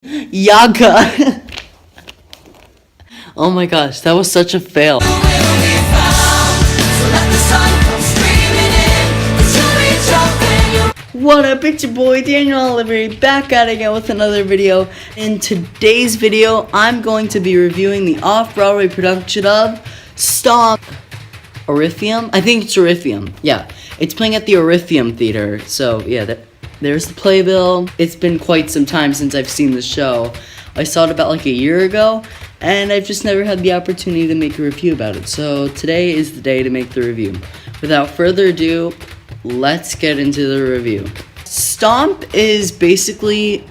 Yaga. Oh my gosh, that was such a fail. What up, it's your boy Daniel Oliver, back at it again with another video. In today's video, I'm going to be reviewing the off-Broadway production of Stomp. Orpheum? I think it's Orpheum. Yeah, it's playing at the Orpheum Theater. So yeah, there's the playbill. It's been quite some time since I've seen the show. I saw it about like a year ago, and I've just never had the opportunity to make a review about it. So today is the day to make the review. Without further ado, let's get into the review. Stomp is basically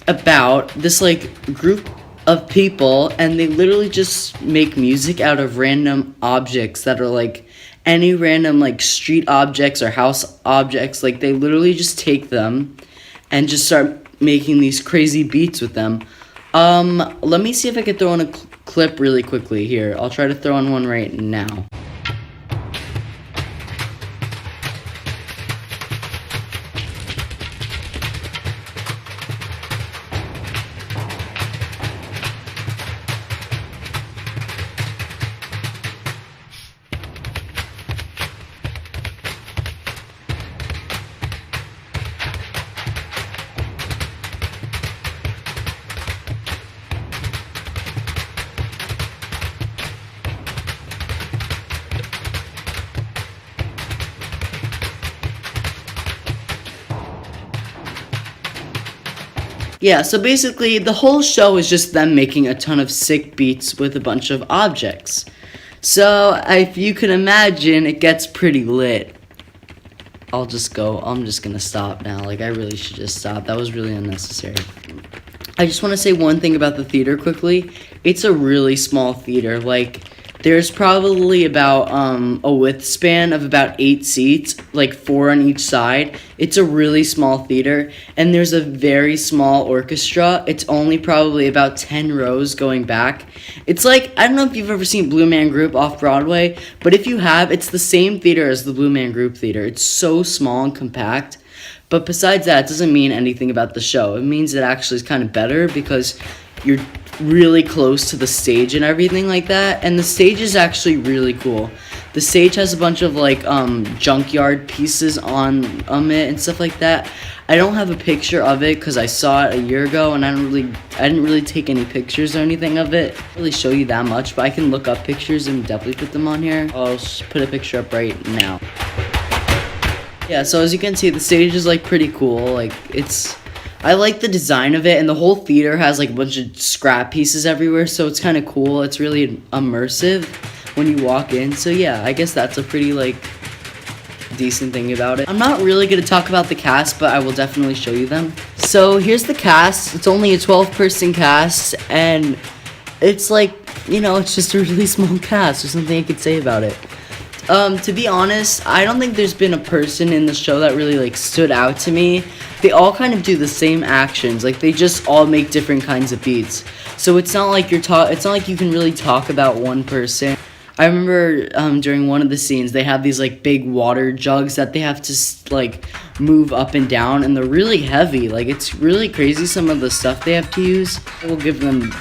about this like group of people, and they literally just make music out of random objects that are like any random like street objects or house objects. Like they literally just take them and just start making these crazy beats with them. Let me see if I can throw in a clip really quickly here. I'll try to throw in one right now. Yeah, so basically the whole show is just them making a ton of sick beats with a bunch of objects. So if you can imagine, it gets pretty lit. I'm just gonna stop now. Like, I really should just stop. That was really unnecessary. I just want to say one thing about the theater quickly. It's a really small theater. Like, there's probably about a width span of about 8 seats, like 4 on each side. It's a really small theater, and there's a very small orchestra. It's only probably about 10 rows going back. It's like, I don't know if you've ever seen Blue Man Group off Broadway, but if you have, it's the same theater as the Blue Man Group theater. It's so small and compact. But besides that, it doesn't mean anything about the show. It means it actually is kind of better because you're really close to the stage and everything like that, and the stage is actually really cool. The stage has a bunch of like junkyard pieces on it and stuff like that. I don't have a picture of it because I saw it a year ago, and I didn't really take any pictures or anything of it. I can't really show you that much, but I can look up pictures and definitely put them on here. I'll just put a picture up right now. Yeah, so as you can see, the stage is like pretty cool. Like, I like the design of it, and the whole theater has like a bunch of scrap pieces everywhere, so it's kind of cool. It's really immersive when you walk in. So yeah, I guess that's a pretty like decent thing about it. I'm not really going to talk about the cast, but I will definitely show you them. So here's the cast. It's only a 12-person cast, and it's like, you know, it's just a really small cast. There's nothing I could say about it. To be honest, I don't think there's been a person in the show that really like stood out to me. They all kind of do the same actions. Like, they just all make different kinds of beats. So it's not like it's not like you can really talk about one person. I remember during one of the scenes, they have these like big water jugs that they have to like move up and down, and they're really heavy. Like, it's really crazy some of the stuff they have to use. I will give them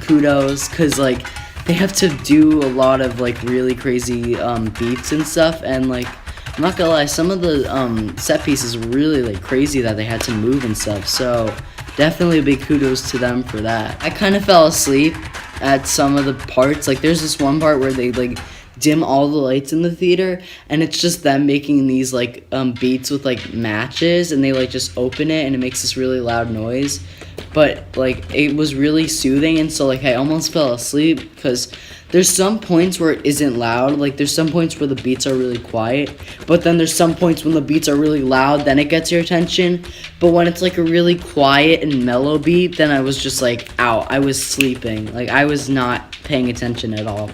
kudos, because like they have to do a lot of like really crazy beats and stuff, and like, I'm not gonna lie, some of the set pieces were really like crazy that they had to move and stuff. So definitely a big kudos to them for that. I kind of fell asleep at some of the parts. Like, there's this one part where they like dim all the lights in the theater, and it's just them making these like beats with like matches, and they like just open it and it makes this really loud noise. But like, it was really soothing, and so like I almost fell asleep because there's some points where it isn't loud. Like, there's some points where the beats are really quiet, but then there's some points when the beats are really loud, then it gets your attention. But when it's like a really quiet and mellow beat, then I was just like out. I was sleeping. Like, I was not paying attention at all.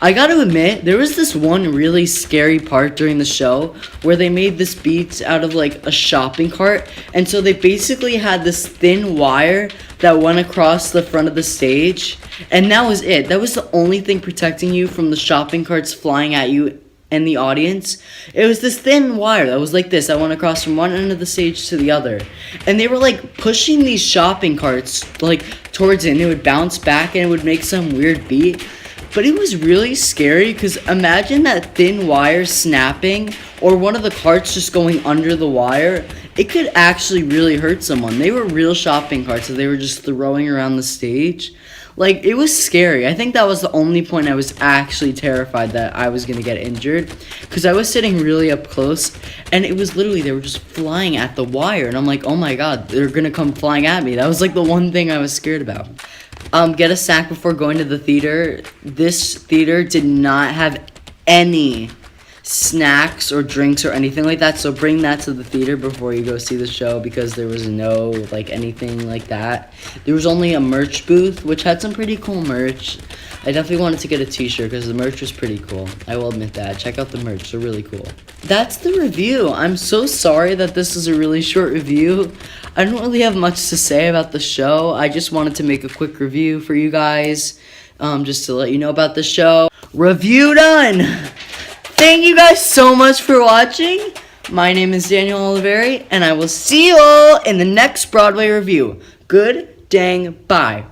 I gotta admit, there was this one really scary part during the show where they made this beat out of like a shopping cart, and so they basically had this thin wire that went across the front of the stage, and that was it. That was the only thing protecting you from the shopping carts flying at you and the audience. It was this thin wire that was like this. I went across from one end of the stage to the other. And they were like pushing these shopping carts like towards it, and it would bounce back and it would make some weird beat. But it was really scary because imagine that thin wire snapping or one of the carts just going under the wire. It could actually really hurt someone. They were real shopping carts that they were just throwing around the stage. Like, it was scary. I think that was the only point I was actually terrified that I was going to get injured. Because I was sitting really up close, and it was literally, they were just flying at the wire. And I'm like, oh my god, they're going to come flying at me. That was like the one thing I was scared about. Get a snack before going to the theater. This theater did not have any snacks or drinks or anything like that, so bring that to the theater before you go see the show, because there was no like anything like that. There was only a merch booth which had some pretty cool merch. I definitely wanted to get a t-shirt because the merch was pretty cool. I will admit that. Check out the merch, they're really cool. That's the review. I'm so sorry that this is a really short review. I don't really have much to say about the show. I just wanted to make a quick review for you guys, just to let you know about the show. Review done! Thank you guys so much for watching. My name is Daniel Oliveri, and I will see you all in the next Broadway review. Good dang bye.